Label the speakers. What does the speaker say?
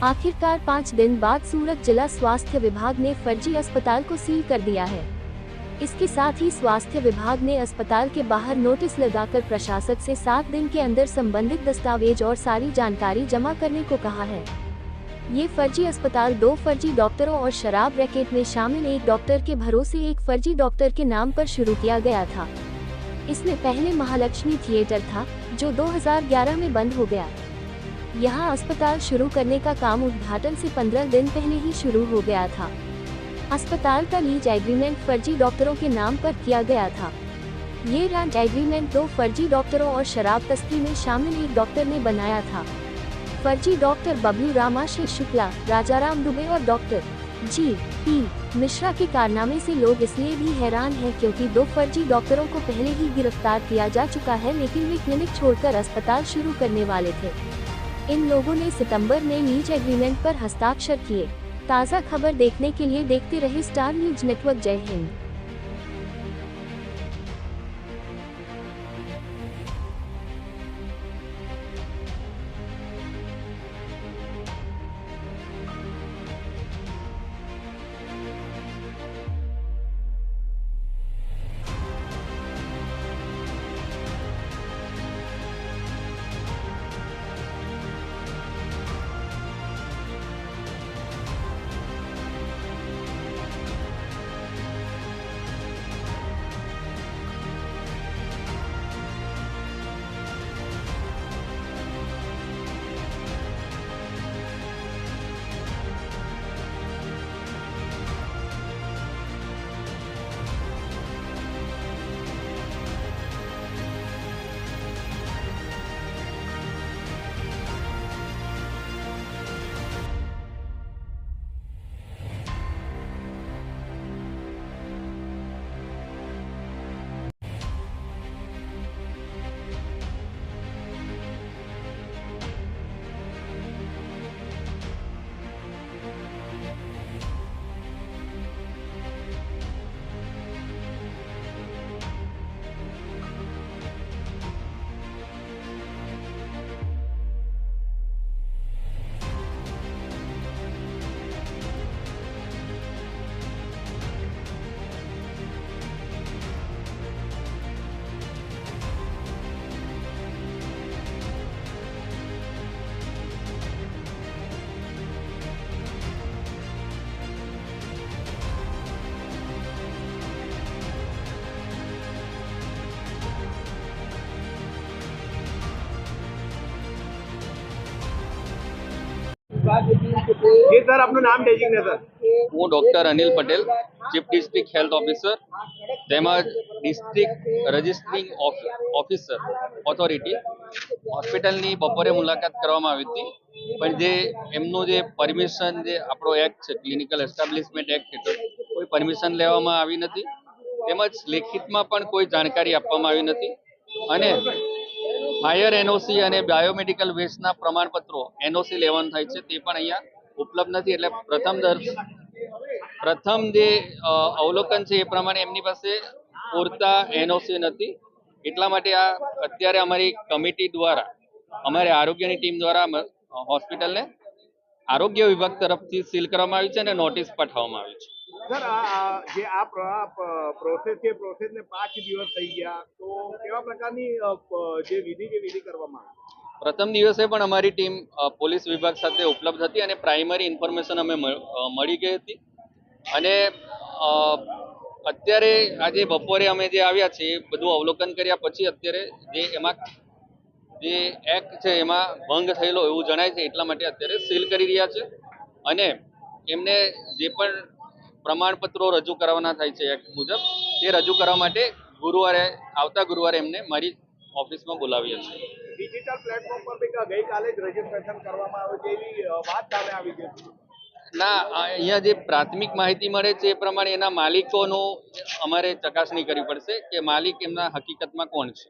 Speaker 1: आखिरकार 5 दिन बाद सूरत जिला स्वास्थ्य विभाग ने फर्जी अस्पताल को सील कर दिया है। इसके साथ ही स्वास्थ्य विभाग ने अस्पताल के बाहर नोटिस लगाकर प्रशासक से 7 दिन के अंदर संबंधित दस्तावेज और सारी जानकारी जमा करने को कहा है। ये फर्जी अस्पताल 2 फर्जी डॉक्टरों और शराब रैकेट में शामिल एक डॉक्टर के भरोसे एक फर्जी डॉक्टर के नाम पर शुरू किया गया था। इसमें पहले महालक्ष्मी थिएटर था, जो 2011 में बंद हो गया। यहाँ अस्पताल शुरू करने का काम उद्घाटन से 15 दिन पहले ही शुरू हो गया था। अस्पताल का लीज एग्रीमेंट फर्जी डॉक्टरों के नाम पर किया गया था। ये रेंट एग्रीमेंट 2 फर्जी डॉक्टरों और शराब तस्करी में शामिल एक डॉक्टर ने बनाया था। फर्जी डॉक्टर बबलू रामाशय शुक्ला, राजाराम दुबे और डॉक्टर G.P. मिश्रा के कारनामे से लोग इसलिए भी हैरान हैं क्योंकि 2 फर्जी डॉक्टरों को पहले ही गिरफ्तार किया जा चुका है, लेकिन वे क्लिनिक छोड़कर अस्पताल शुरू करने वाले थे। इन लोगों ने सितंबर में लीज एग्रीमेंट पर हस्ताक्षर किए। ताज़ा खबर देखने के लिए देखते रहे स्टार न्यूज नेटवर्क। जय हिंद।
Speaker 2: जी सर, आपનું નામ ડેઝિગ્નેશન?
Speaker 3: હું doctor Anil Patel, chief district health officer તેમજ ડિસ્ટ્રિક્ટ રજિસ્ટ્રિંગ ઓફિસર ઓથોરિટી હોસ્પિટલની બપોરે મુલાકાત કરવામાં આવી હતી, પણ જે એમનું જે પરમિશન, જે આપણો એક્ટ છે ક્લિનિકલ એસ્ટાબ્લિશમેન્ટ એક્ટ હેઠળ કોઈ પરમિશન લેવામાં આવી નથી, તેમજ લેખિતમાં પણ કોઈ જાણકારી આપવામાં આવી નથી અને ફાયર એનઓસી અને બાયોમેડિકલ વેસ્ટના પ્રમાણપત્રો એનઓસી લેવાનું થાય છે તે પણ અહીંયા ઉપલબ્ધ નથી। એટલે પ્રથમ જે અવલોકન છે એ પ્રમાણે એમની પાસે પૂરતા એનઓસી નથી। એટલા માટે આ અત્યારે અમારી કમિટી દ્વારા, અમારી આરોગ્યની ટીમ દ્વારા હોસ્પિટલને આરોગ્ય વિભાગ તરફથી સીલ કરવામાં આવી છે અને નોટિસ પાઠવવામાં આવી છે।
Speaker 2: સર, જે આ પ્રોસેસ છે, પ્રોસેસને 5 દિવસ થઈ ગયા, તો કેવા પ્રકારની જે વિધિ કરવામાં આવી?
Speaker 3: પ્રથમ દિવસે પણ અમારી ટીમ પોલીસ વિભાગ સાથે ઉપલબ્ધ હતી અને પ્રાઇમરી ઇન્ફોર્મેશન અમે મળી ગઈ હતી અને અત્યારે આજે બપોરે અમે જે આવ્યા છીએ બધું અવલોકન કર્યા પછી અત્યારે જે એમાં જે એક્ટ છે એમાં ભંગ થયેલો એવું જણાય છે, એટલા માટે અત્યારે સીલ કરી રહ્યા છે અને એમને જે પણ પ્રમાણપત્રો રજૂ કરવાના થાય છે એક્ટ મુજબ તે રજૂ કરવા માટે આવતા ગુરુવારે એમને મારી ઓફિસમાં બોલાવ્યા છે।
Speaker 2: ડિજિટલ પ્લેટફોર્મ પર ગઈકાલે જ રજીસ્ટ્રેશન કરવામાં આવ્યું છે એવી વાત સામે આવી છે?
Speaker 3: ના, અહીંયા જે પ્રાથમિક માહિતી મળે છે એ પ્રમાણે એના માલિકોનું અમારે ચકાસણી કરવી પડશે કે માલિક એમના હકીકતમાં કોણ છે।